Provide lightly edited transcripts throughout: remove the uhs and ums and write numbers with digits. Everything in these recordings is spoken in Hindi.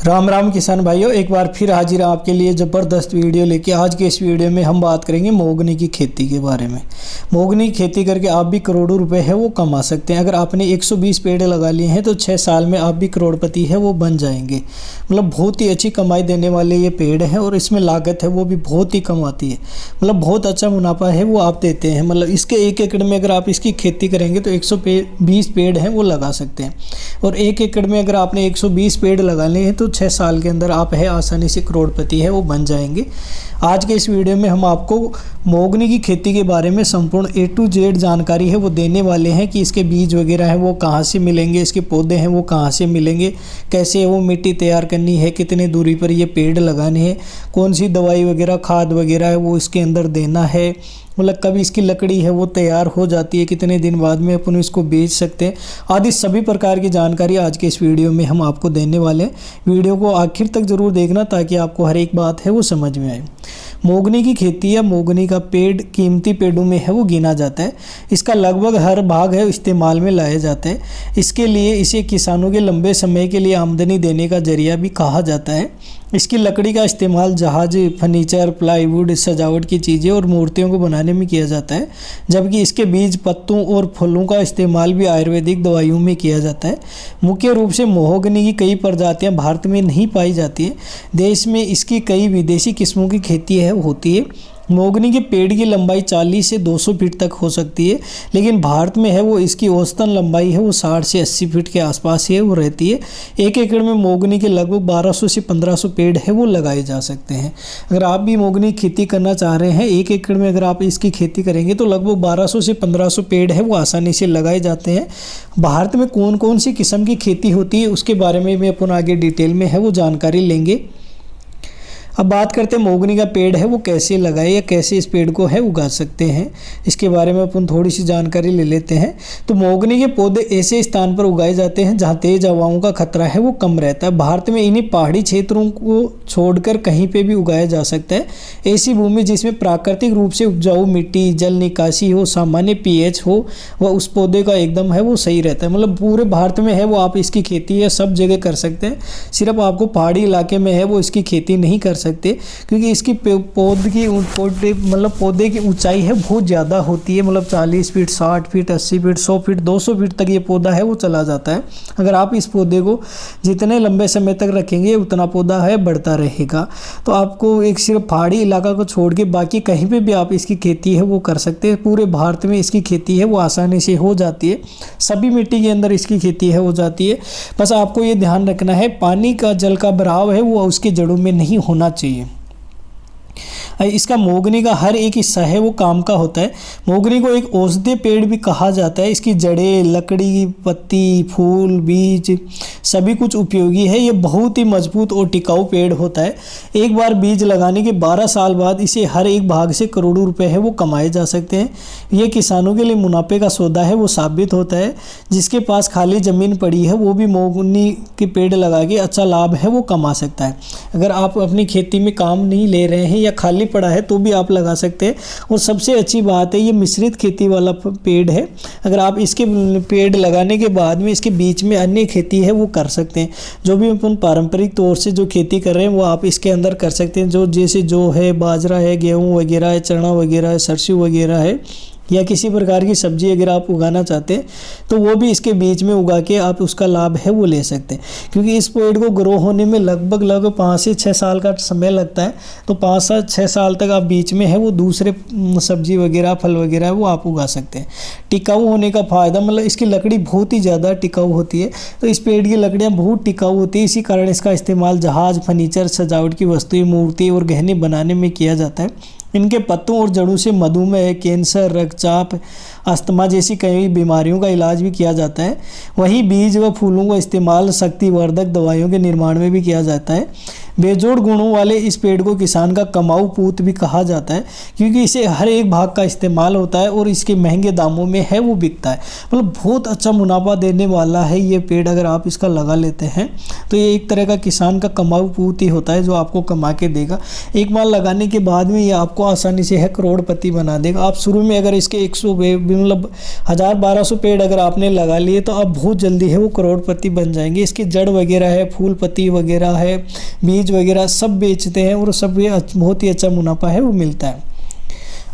राम राम किसान भाइयों, एक बार फिर हाजिर हैं आपके लिए ज़बरदस्त वीडियो लेके। आज के इस वीडियो में हम बात करेंगे मोगनी की खेती के बारे में। मोगनी की खेती करके आप भी करोड़ों रुपए है वो कमा सकते हैं। अगर आपने 120 पेड़ लगा लिए हैं तो 6 साल में आप भी करोड़पति है वो बन जाएंगे। मतलब बहुत ही अच्छी कमाई देने वाले ये पेड़ हैं और इसमें लागत है वो भी बहुत ही कम आती है। मतलब बहुत अच्छा मुनाफा है वो आप देते हैं। मतलब इसके 1 एकड़ में अगर आप इसकी खेती करेंगे तो 120 पेड़ हैं वो लगा सकते हैं। और 1 एकड़ में अगर आपने 120 पेड़ लगा लिए हैं तो 6 साल के अंदर आप है आसानी से करोड़पति है वो बन जाएंगे। आज के इस वीडियो में हम आपको मोगनी की खेती के बारे में संपूर्ण A to Z जानकारी है वो देने वाले हैं कि इसके बीज वगैरह है वो कहाँ से मिलेंगे, इसके पौधे हैं वो कहाँ से मिलेंगे, कैसे वो मिट्टी तैयार करनी है, कितने दूरी पर ये पेड़ लगाने हैं, कौन सी दवाई वगैरह खाद वगैरह है वो इसके अंदर देना है, मतलब कभी इसकी लकड़ी है वो तैयार हो जाती है, कितने दिन बाद में अपन इसको बेच सकते हैं, आदि सभी प्रकार की जानकारी आज के इस वीडियो में हम आपको देने वाले हैं। वीडियो को आखिर तक ज़रूर देखना ताकि आपको हर एक बात है वो समझ में आए। मोगनी की खेती या मोगनी का पेड़ कीमती पेड़ों में है वो गिना जाता है। इसका लगभग हर भाग है इस्तेमाल में लाया जाता है। इसके लिए इसे किसानों के लंबे समय के लिए आमदनी देने का जरिया भी कहा जाता है। इसकी लकड़ी का इस्तेमाल जहाज, फर्नीचर, प्लाईवुड, सजावट की चीज़ें और मूर्तियों को बनाने में किया जाता है, जबकि इसके बीज, पत्तों और फलों का इस्तेमाल भी आयुर्वेदिक दवाइयों में किया जाता है। मुख्य रूप से मोहगनी की कई प्रजातियां भारत में नहीं पाई जाती है। देश में इसकी कई विदेशी किस्मों की खेती है होती है। मोगनी के पेड़ की लंबाई 40 से 200 फीट तक हो सकती है, लेकिन भारत में है वो इसकी औसतन लंबाई है वो 60 से 80 फीट के आसपास है वो रहती है। 1 एकड़ में मोगनी के लगभग 1200 से 1500 पेड़ है वो लगाए जा सकते हैं। अगर आप भी मोगनी की खेती करना चाह रहे हैं, 1 एकड़ में अगर आप इसकी खेती करेंगे तो लगभग 1200 से 1500 पेड़ है वो आसानी से लगाए जाते हैं। भारत में कौन कौन सी किस्म की खेती होती है उसके बारे में भी अपन आगे डिटेल में है वो जानकारी लेंगे। अब बात करते हैं मोगनी का पेड़ है वो कैसे लगाए या कैसे इस पेड़ को है उगा सकते हैं, इसके बारे में अपन थोड़ी सी जानकारी ले लेते हैं। तो मोगनी के पौधे ऐसे स्थान पर उगाए जाते हैं जहां तेज हवाओं का खतरा है वो कम रहता है। भारत में इन्हीं पहाड़ी क्षेत्रों को छोड़कर कहीं पे भी उगाया जा सकता है। ऐसी भूमि जिसमें प्राकृतिक रूप से उपजाऊ मिट्टी, जल निकासी हो, सामान्य pH हो, वह उस पौधे का एकदम है वो सही रहता है। मतलब पूरे भारत में है वो आप इसकी खेती है सब जगह कर सकते हैं। सिर्फ आपको पहाड़ी इलाके में है वो इसकी खेती नहीं कर सकते, क्योंकि इसकी पौधे की ऊंचाई है बहुत ज़्यादा होती है। मतलब 40 feet, 60 feet, 80 feet, 100 feet, 200 feet तक ये पौधा है वो चला जाता है। अगर आप इस पौधे को जितने लंबे समय तक रखेंगे उतना पौधा है बढ़ता रहेगा। तो आपको एक सिर्फ पहाड़ी इलाका को छोड़ के बाकी कहीं पे भी आप इसकी खेती है वो कर सकते हैं। पूरे भारत में इसकी खेती है वो आसानी से हो जाती है। सभी मिट्टी के अंदर इसकी खेती है हो जाती है। बस आपको ये ध्यान रखना है पानी का, जल का बहाव है वो उसकी जड़ों में नहीं होना चाहिए। इसका मोगनी का हर एक हिस्सा है वो काम का होता है। मोगनी को एक औषधीय पेड़ भी कहा जाता है। इसकी जड़ें, लकड़ी, पत्ती, फूल, बीज सभी कुछ उपयोगी है। ये बहुत ही मजबूत और टिकाऊ पेड़ होता है। एक बार बीज लगाने के 12 साल बाद इसे हर एक भाग से करोड़ों रुपए है वो कमाए जा सकते हैं। ये किसानों के लिए मुनाफे का सौदा है वो साबित होता है। जिसके पास खाली ज़मीन पड़ी है वो भी मोगनी के पेड़ लगा के अच्छा लाभ है वो कमा सकता है। अगर आप अपनी खेती में काम नहीं ले रहे हैं या खाली पड़ा है तो भी आप लगा सकते हैं। और सबसे अच्छी बात है ये मिश्रित खेती वाला पेड़ है। अगर आप इसके पेड़ लगाने के बाद में इसके बीच में अन्य खेती है वो कर सकते हैं। जो भी अपन पारंपरिक तौर से जो खेती कर रहे हैं वो आप इसके अंदर कर सकते हैं। जो जैसे जो है बाजरा है, गेहूँ वगैरह है, चना वगैरह है, सरसों वगैरह है, या किसी प्रकार की सब्जी अगर आप उगाना चाहते हैं तो वो भी इसके बीच में उगा के आप उसका लाभ है वो ले सकते हैं। क्योंकि इस पेड़ को ग्रो होने में लगभग 5 से 6 साल का समय लगता है। तो 5 से 6 साल तक आप बीच में है वो दूसरे सब्जी वगैरह, फल वगैरह वो आप उगा सकते हैं। टिकाऊ होने का फ़ायदा, मतलब इसकी लकड़ी बहुत ही ज़्यादा टिकाऊ होती है। तो इस पेड़ की लकड़ियाँ बहुत टिकाऊ होती है। इसी कारण इसका इस्तेमाल जहाज, फर्नीचर, सजावट की वस्तुएं, मूर्ति और गहने बनाने में किया जाता है। इनके पत्तों और जड़ों से मधुमेह, कैंसर, रक्तचाप, अस्थमा जैसी कई बीमारियों का इलाज भी किया जाता है। वहीं बीज व फूलों का इस्तेमाल शक्तिवर्धक दवाइयों के निर्माण में भी किया जाता है। बेजोड़ गुणों वाले इस पेड़ को किसान का कमाऊ पूत भी कहा जाता है, क्योंकि इसे हर एक भाग का इस्तेमाल होता है और इसके महंगे दामों में है वो बिकता है। मतलब बहुत अच्छा मुनाफा देने वाला है ये पेड़। अगर आप इसका लगा लेते हैं तो ये एक तरह का किसान का कमाऊ पूत ही होता है जो आपको कमा के देगा। एक बार लगाने के बाद में ये आपको आसानी से है करोड़पति बना देगा। आप शुरू में अगर इसके 100 मतलब 1000-1200 पेड़ अगर आपने लगा लिए तो आप बहुत जल्दी है वो करोड़पति बन जाएंगे। इसके जड़ वगैरह है, फूल पत्ती वगैरह है, बीज वगैरह सब बेचते हैं और सब ये बहुत ही अच्छा मुनाफा है वो मिलता है।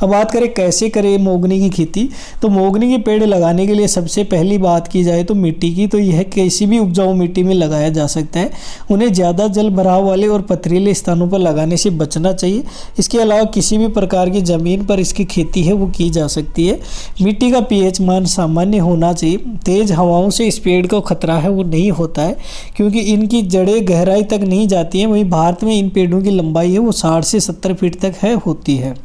अब बात करें कैसे करें मोगनी की खेती, तो मोगनी के पेड़ लगाने के लिए सबसे पहली बात की जाए तो मिट्टी की, तो यह किसी भी उपजाऊ मिट्टी में लगाया जा सकता है। उन्हें ज़्यादा जल भराव वाले और पथरीले स्थानों पर लगाने से बचना चाहिए। इसके अलावा किसी भी प्रकार की ज़मीन पर इसकी खेती है वो की जा सकती है। मिट्टी का पीएच मान सामान्य होना चाहिए। तेज़ हवाओं से इस पेड़ को खतरा है वो नहीं होता है, क्योंकि इनकी जड़ें गहराई तक नहीं जाती हैं। वहीं भारत में इन पेड़ों की लंबाई है वो 60 से 70 फीट तक है होती है।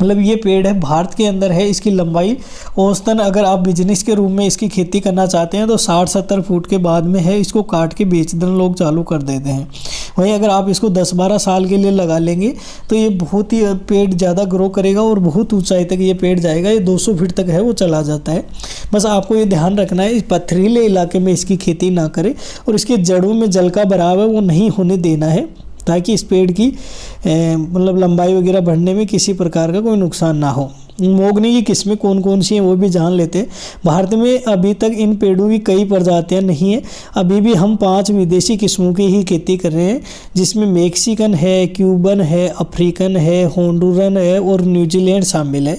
मतलब ये पेड़ है भारत के अंदर है, इसकी लंबाई औसतन अगर आप बिजनेस के रूप में इसकी खेती करना चाहते हैं तो 60-70 फुट के बाद में है इसको काट के बेच देना लोग चालू कर देते हैं। वहीं अगर आप इसको 10-12 साल के लिए लगा लेंगे तो ये बहुत ही पेड़ ज़्यादा ग्रो करेगा और बहुत ऊंचाई तक ये पेड़ जाएगा। ये 200 फीट तक है वो चला जाता है। बस आपको ये ध्यान रखना है इस पथरीले इलाके में इसकी खेती ना करें और इसके जड़ों में जल का भराव है वो नहीं होने देना है, ताकि इस पेड़ की मतलब लंबाई वगैरह बढ़ने में किसी प्रकार का कोई नुकसान ना हो। मोगनी की किस्में कौन कौन सी हैं वो भी जान लेते हैं। भारत में अभी तक इन पेड़ों की कई प्रजातियां नहीं हैं। अभी भी हम 5 विदेशी किस्मों की ही खेती कर रहे हैं, जिसमें मैक्सिकन है, क्यूबन है, अफ्रीकन है, होंडुरन है और न्यूजीलैंड शामिल है।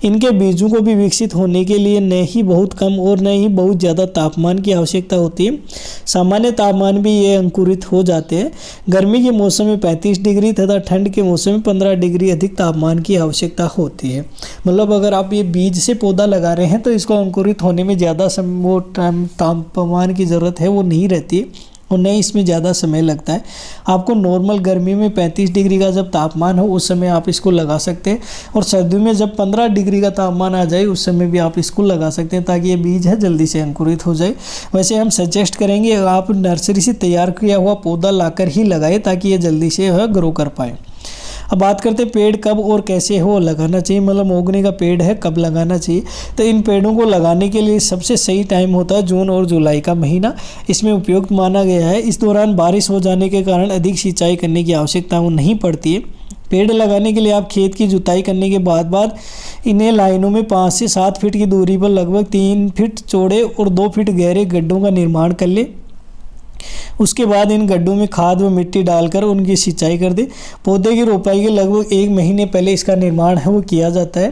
इनके बीजों को भी विकसित होने के लिए न ही बहुत कम और न ही बहुत ज़्यादा तापमान की आवश्यकता होती है। सामान्य तापमान भी ये अंकुरित हो जाते हैं। गर्मी के मौसम में 35 डिग्री तथा ठंड के मौसम में 15 डिग्री अधिक तापमान की आवश्यकता होती है। मतलब अगर आप ये बीज से पौधा लगा रहे हैं तो इसको अंकुरित होने में ज़्यादा वो तापमान की ज़रूरत है वो नहीं रहती है और नहीं इसमें ज़्यादा समय लगता है। आपको नॉर्मल गर्मी में 35 डिग्री का जब तापमान हो उस समय आप इसको लगा सकते हैं और सर्दियों में जब 15 डिग्री का तापमान आ जाए उस समय भी आप इसको लगा सकते हैं, ताकि ये बीज है जल्दी से अंकुरित हो जाए। वैसे हम सजेस्ट करेंगे आप नर्सरी से तैयार किया हुआ पौधा लाकर ही लगाएं, ताकि ये जल्दी से ग्रो कर पाए। अब बात करते हैं पेड़ कब और कैसे हो लगाना चाहिए, मतलब मोगनी का पेड़ है कब लगाना चाहिए। तो इन पेड़ों को लगाने के लिए सबसे सही टाइम होता है जून और जुलाई का महीना, इसमें उपयुक्त माना गया है। इस दौरान बारिश हो जाने के कारण अधिक सिंचाई करने की आवश्यकता नहीं पड़ती है। पेड़ लगाने के लिए आप खेत की जुताई करने के बाद इन्हें लाइनों में 5 से 7 फीट की दूरी पर लगभग 3 फीट चौड़े और 2 फीट गहरे गड्ढों का निर्माण कर ले। उसके बाद इन गड्ढों में खाद व मिट्टी डालकर उनकी सिंचाई कर दे। पौधे की रोपाई के लगभग 1 महीने पहले इसका निर्माण है वो किया जाता है।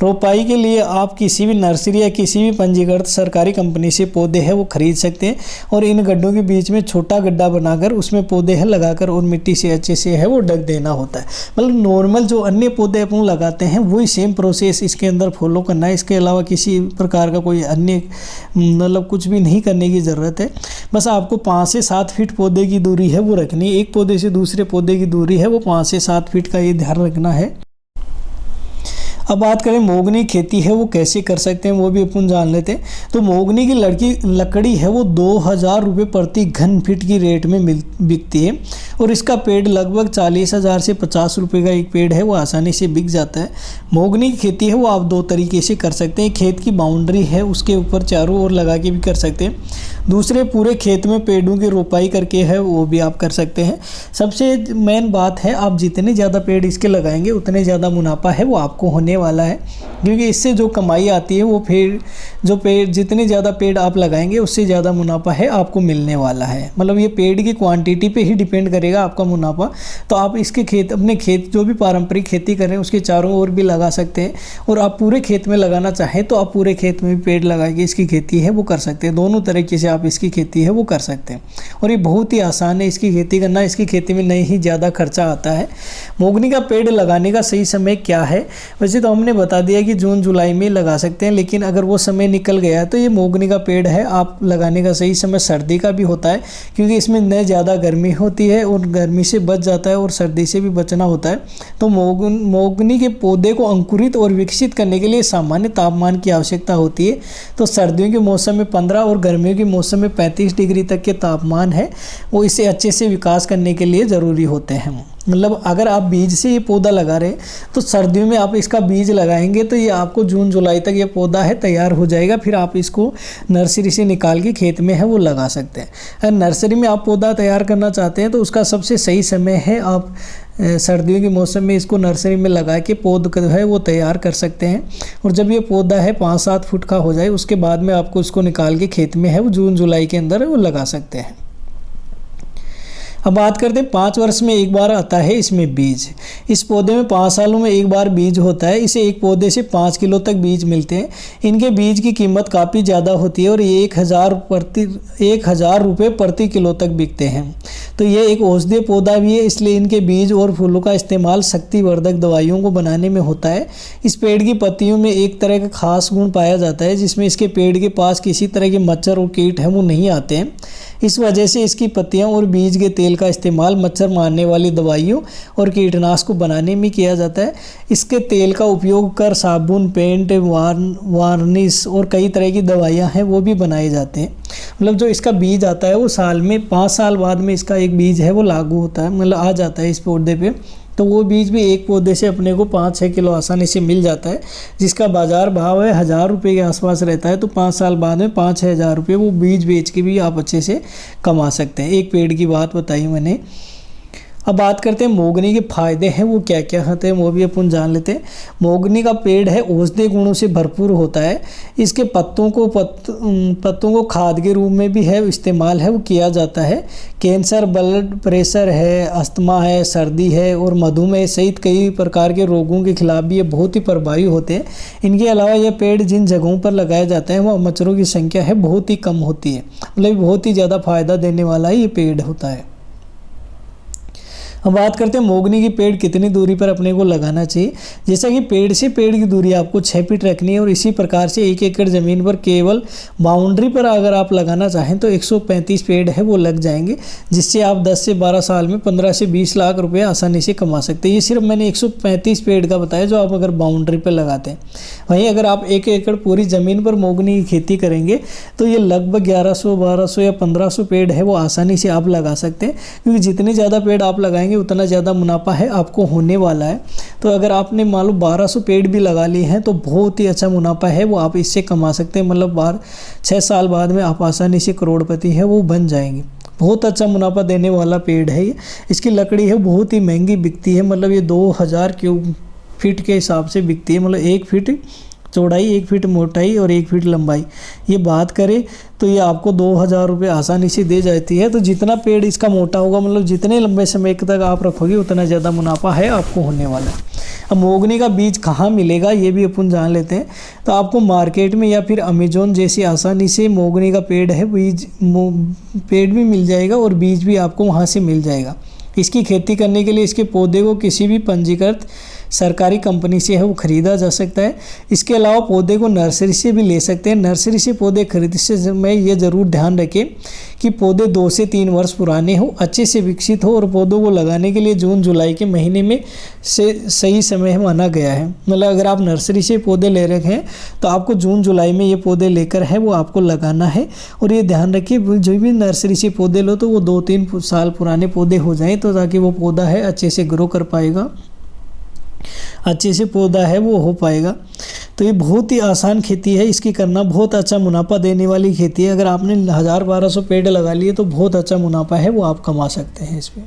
रोपाई के लिए आप किसी भी नर्सरी या किसी भी पंजीकृत सरकारी कंपनी से पौधे हैं वो खरीद सकते हैं और इन गड्ढों के बीच में छोटा गड्ढा बनाकर उसमें पौधे हैं लगाकर और मिट्टी से अच्छे से है वो ढक देना होता है। मतलब नॉर्मल जो अन्य पौधे अपन लगाते हैं वही सेम प्रोसेस इसके अंदर फॉलो करना है। इसके अलावा किसी प्रकार का कोई अन्य मतलब कुछ भी नहीं करने की ज़रूरत है। बस आपको 5 से 7 फीट पौधे की दूरी है वो रखनी है। एक पौधे से दूसरे पौधे की दूरी है वो 5 से 7 फीट का ये ध्यान रखना है। अब बात करें मोगनी खेती है वो कैसे कर सकते हैं वो भी अपन जान लेते हैं। तो मोगनी की लकड़ी है वो 2000 रुपये प्रति घन फीट की रेट में बिकती है और इसका पेड़ लगभग 40,000 से 50 रुपये का एक पेड़ है वो आसानी से बिक जाता है। मोगनी की खेती है वो आप 2 तरीके से कर सकते हैं। खेत की बाउंड्री है उसके ऊपर चारों ओर लगा के भी कर सकते हैं। दूसरे पूरे खेत में पेड़ों की रोपाई करके है वो भी आप कर सकते हैं। सबसे मेन बात है आप जितने ज़्यादा पेड़ इसके लगाएंगे उतने ज़्यादा मुनाफा है वो आपको होने वाला है, क्योंकि इससे जो कमाई आती है वो फिर जो पेड़ जितने ज़्यादा पेड़ आप लगाएंगे उससे ज़्यादा मुनाफा है आपको मिलने वाला है। मतलब ये पेड़ की क्वांटिटी पे ही डिपेंड करेगा आपका मुनाफा। तो आप इसके खेत अपने खेत जो भी पारंपरिक खेती कर रहे हैं उसके चारों ओर भी लगा सकते हैं और आप पूरे खेत में लगाना चाहें तो आप पूरे खेत में भी पेड़ लगा के इसकी खेती है वो कर सकते हैं। दोनों तरीके से आप इसकी खेती है वो कर सकते हैं और ये बहुत ही आसान है इसकी खेती करना। इसकी खेती में नहीं ही ज़्यादा खर्चा आता है। मोगनी का पेड़ लगाने का सही समय क्या है, वैसे तो हमने बता दिया कि जून जुलाई में लगा सकते हैं, लेकिन अगर वो समय निकल गया तो ये मोगनी का पेड़ है आप लगाने का सही समय सर्दी का भी होता है, क्योंकि इसमें न ज़्यादा गर्मी होती है और गर्मी से बच जाता है और सर्दी से भी बचना होता है। तो मोगनी के पौधे को अंकुरित और विकसित करने के लिए सामान्य तापमान की आवश्यकता होती है। तो सर्दियों के मौसम में 15 और गर्मियों के मौसम मौसम में 35 डिग्री तक के तापमान है वो इसे अच्छे से विकास करने के लिए ज़रूरी होते हैं। मतलब अगर आप बीज से ये पौधा लगा रहे हैं तो सर्दियों में आप इसका बीज लगाएंगे तो ये आपको जून जुलाई तक ये पौधा है तैयार हो जाएगा। फिर आप इसको नर्सरी से निकाल के खेत में है वो लगा सकते हैं। अगर नर्सरी में आप पौधा तैयार करना चाहते हैं तो उसका सबसे सही समय है आप सर्दियों के मौसम में इसको नर्सरी में लगा के पौधा है वो तैयार कर सकते हैं। और जब ये पौधा है 5-7 फुट का हो जाए उसके बाद में आपको इसको निकाल के खेत में है वो जून जुलाई के अंदर वो लगा सकते हैं। अब बात करते हैं 5 वर्ष में एक बार आता है इसमें बीज। इस पौधे में 5 सालों में एक बार बीज होता है। इसे एक पौधे से 5 किलो तक बीज मिलते हैं। इनके बीज की कीमत काफ़ी ज़्यादा होती है और ये 1,000 रुपये प्रति किलो तक बिकते हैं। तो ये एक औषधीय पौधा भी है, इसलिए इनके बीज और फूलों का इस्तेमाल शक्तिवर्धक दवाइयों को बनाने में होता है। इस पेड़ की पत्तियों में एक तरह का खास गुण पाया जाता है जिसमें इसके पेड़ के पास किसी तरह के मच्छर और कीट हैं वो नहीं आते हैं। इस वजह से इसकी पत्तियां और बीज के तेल का इस्तेमाल मच्छर मारने वाली दवाइयों और कीटनाशकों बनाने में किया जाता है। इसके तेल का उपयोग कर साबुन, पेंट, वार्निश और कई तरह की दवाइयां हैं वो भी बनाए जाते हैं। मतलब जो इसका बीज आता है वो साल में 5 साल बाद में इसका एक बीज है वो लागू होता है, मतलब आ जाता है इस पौधे पे। तो वो बीज भी एक पौधे से अपने को 5-6 किलो आसानी से मिल जाता है, जिसका बाज़ार भाव है 1,000 रुपये के आसपास रहता है। तो 5 साल बाद में 5-6 हज़ार रुपये वो बीज बेच के भी आप अच्छे से कमा सकते हैं। एक पेड़ की बात बताई मैंने। अब बात करते हैं मोगनी के फ़ायदे हैं वो क्या क्या होते हैं वो भी अपन जान लेते हैं। मोगनी का पेड़ है औषधीय गुणों से भरपूर होता है। इसके पत्तों को खाद के रूप में भी है इस्तेमाल है वो किया जाता है। कैंसर, ब्लड प्रेशर है, अस्थमा है, सर्दी है और मधुमेह सहित कई प्रकार के रोगों के खिलाफ भी ये बहुत ही प्रभावी होते हैं। इनके अलावा यह पेड़ जिन जगहों पर लगाया जाता है वहाँ मच्छरों की संख्या है बहुत ही कम होती है। मतलब बहुत ही ज़्यादा फायदा देने वाला ये पेड़ होता है। अब बात करते हैं मोगनी की पेड़ कितनी दूरी पर अपने को लगाना चाहिए। जैसा कि पेड़ से पेड़ की दूरी आपको 6 फीट रखनी है और इसी प्रकार से 1 एकड़ ज़मीन पर केवल बाउंड्री पर अगर आप लगाना चाहें तो 135 पेड़ है वो लग जाएंगे, जिससे आप 10 से 12 साल में 15 से 20 लाख रुपए आसानी से कमा सकते हैं। ये सिर्फ मैंने 135 पेड़ का बताया जो आप अगर बाउंड्री पर लगाते हैं। वहीं अगर आप 1 एकड़ पूरी ज़मीन पर मोगनी की खेती करेंगे तो ये लगभग 1100, 1200 या 1500 पेड़ है वो आसानी से आप लगा सकते हैं, क्योंकि जितने ज़्यादा पेड़ आप लगाएंगे उतना ज़्यादा मुनाफा है आपको होने वाला है। तो अगर आपने मान लो 1200 पेड़ भी लगा लिए हैं तो बहुत ही अच्छा मुनाफा है वो आप इससे कमा सकते हैं। मतलब 6 साल बाद में आप आसानी से करोड़पति है वो बन जाएंगे। बहुत अच्छा मुनाफा देने वाला पेड़ है ये। इसकी लकड़ी है बहुत ही महंगी बिकती है। मतलब ये 2000 क्यूब फीट के हिसाब से बिकती है। मतलब 1 फीट चौड़ाई, 1 फीट मोटाई और 1 फीट लंबाई ये बात करें तो ये आपको 2000 रुपये आसानी से दे जाती है। तो जितना पेड़ इसका मोटा होगा, मतलब जितने लंबे समय तक आप रखोगे उतना ज़्यादा मुनाफा है आपको होने वाला है। अब मोगनी का बीज कहाँ मिलेगा ये भी अपन जान लेते हैं। तो आपको मार्केट में या फिर अमेजोन जैसी आसानी से मोगनी का पेड़ है पेड़ भी मिल जाएगा और बीज भी आपको वहाँ से मिल जाएगा। इसकी खेती करने के लिए इसके पौधे को किसी भी पंजीकृत सरकारी कंपनी से है वो ख़रीदा जा सकता है। इसके अलावा पौधे को नर्सरी से भी ले सकते हैं। नर्सरी से पौधे खरीदते समय ये ज़रूर ध्यान रखें कि पौधे 2 से 3 वर्ष पुराने हो, अच्छे से विकसित हो और पौधों को लगाने के लिए जून जुलाई के महीने में से सही समय माना गया है। मतलब अगर आप नर्सरी से पौधे ले रहे हैं तो आपको जून जुलाई में ये पौधे लेकर है वो आपको लगाना है। और ये ध्यान रखिए जो भी नर्सरी से पौधे लो तो वो 2-3 साल पुराने पौधे हो जाएँ, तो ताकि वो पौधा है अच्छे से ग्रो कर पाएगा, अच्छे से पौधा है वो हो पाएगा। तो ये बहुत ही आसान खेती है, इसकी करना बहुत अच्छा मुनाफा देने वाली खेती है। अगर आपने 1000-1200 पेड़ लगा लिए तो बहुत अच्छा मुनाफा है वो आप कमा सकते हैं इसमें।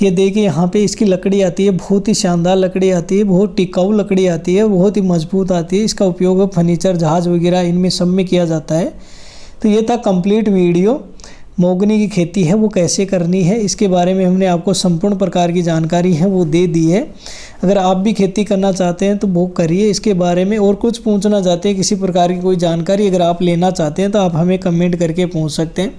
ये देखिए यहाँ पे इसकी लकड़ी आती है, बहुत ही शानदार लकड़ी आती है, बहुत टिकाऊ लकड़ी आती है, बहुत ही मजबूत आती है। इसका उपयोग फर्नीचर, जहाज वगैरह इनमें सब में किया जाता है। तो ये था कंप्लीट वीडियो। मोगनी की खेती है वो कैसे करनी है इसके बारे में हमने आपको संपूर्ण प्रकार की जानकारी है वो दे दी है। अगर आप भी खेती करना चाहते हैं तो वो करिए इसके बारे में। और कुछ पूछना चाहते हैं, किसी प्रकार की कोई जानकारी अगर आप लेना चाहते हैं तो आप हमें कमेंट करके पूछ सकते हैं।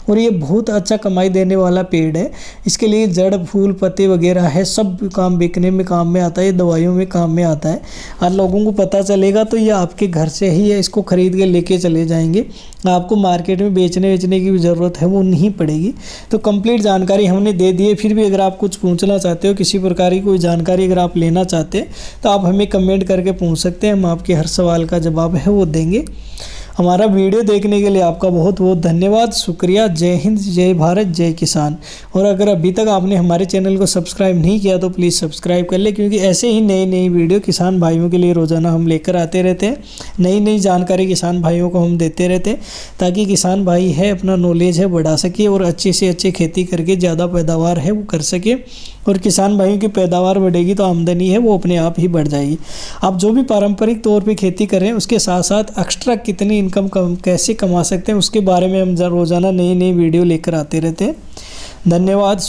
और ये बहुत अच्छा कमाई देने वाला पेड़ है। इसके लिए जड़, फूल, पत्ते वगैरह है सब काम बिकने में काम में आता है, दवाइयों में काम में आता है। और लोगों को पता चलेगा तो ये आपके घर से ही है इसको खरीद के लेके चले जाएंगे। आपको मार्केट में बेचने की भी ज़रूरत है वो नहीं पड़ेगी। तो कंप्लीट जानकारी हमने दे दी है। फिर भी अगर आप कुछ पूछना चाहते हो, किसी प्रकार की कोई जानकारी अगर आप लेना चाहते हैं तो आप हमें कमेंट करके पूछ सकते हैं। हम आपके हर सवाल का जवाब है वो देंगे। हमारा वीडियो देखने के लिए आपका बहुत बहुत धन्यवाद, शुक्रिया। जय हिंद, जय भारत, जय किसान। और अगर अभी तक आपने हमारे चैनल को सब्सक्राइब नहीं किया तो प्लीज़ सब्सक्राइब कर ले, क्योंकि ऐसे ही नई नई वीडियो किसान भाइयों के लिए रोज़ाना हम लेकर आते रहते हैं। नई नई जानकारी किसान भाइयों को हम देते रहते हैं, ताकि किसान भाई है अपना नॉलेज है बढ़ा सके और अच्छे से अच्छे खेती करके ज़्यादा पैदावार है वो कर सके। और किसान भाइयों की पैदावार बढ़ेगी तो आमदनी है वो अपने आप ही बढ़ जाएगी। आप जो भी पारंपरिक तौर पे खेती कर रहे हैं उसके साथ साथ एक्स्ट्रा कितनी इनकम कैसे कमा सकते हैं उसके बारे में हम रोज़ाना नई नई वीडियो लेकर आते रहते हैं। धन्यवाद।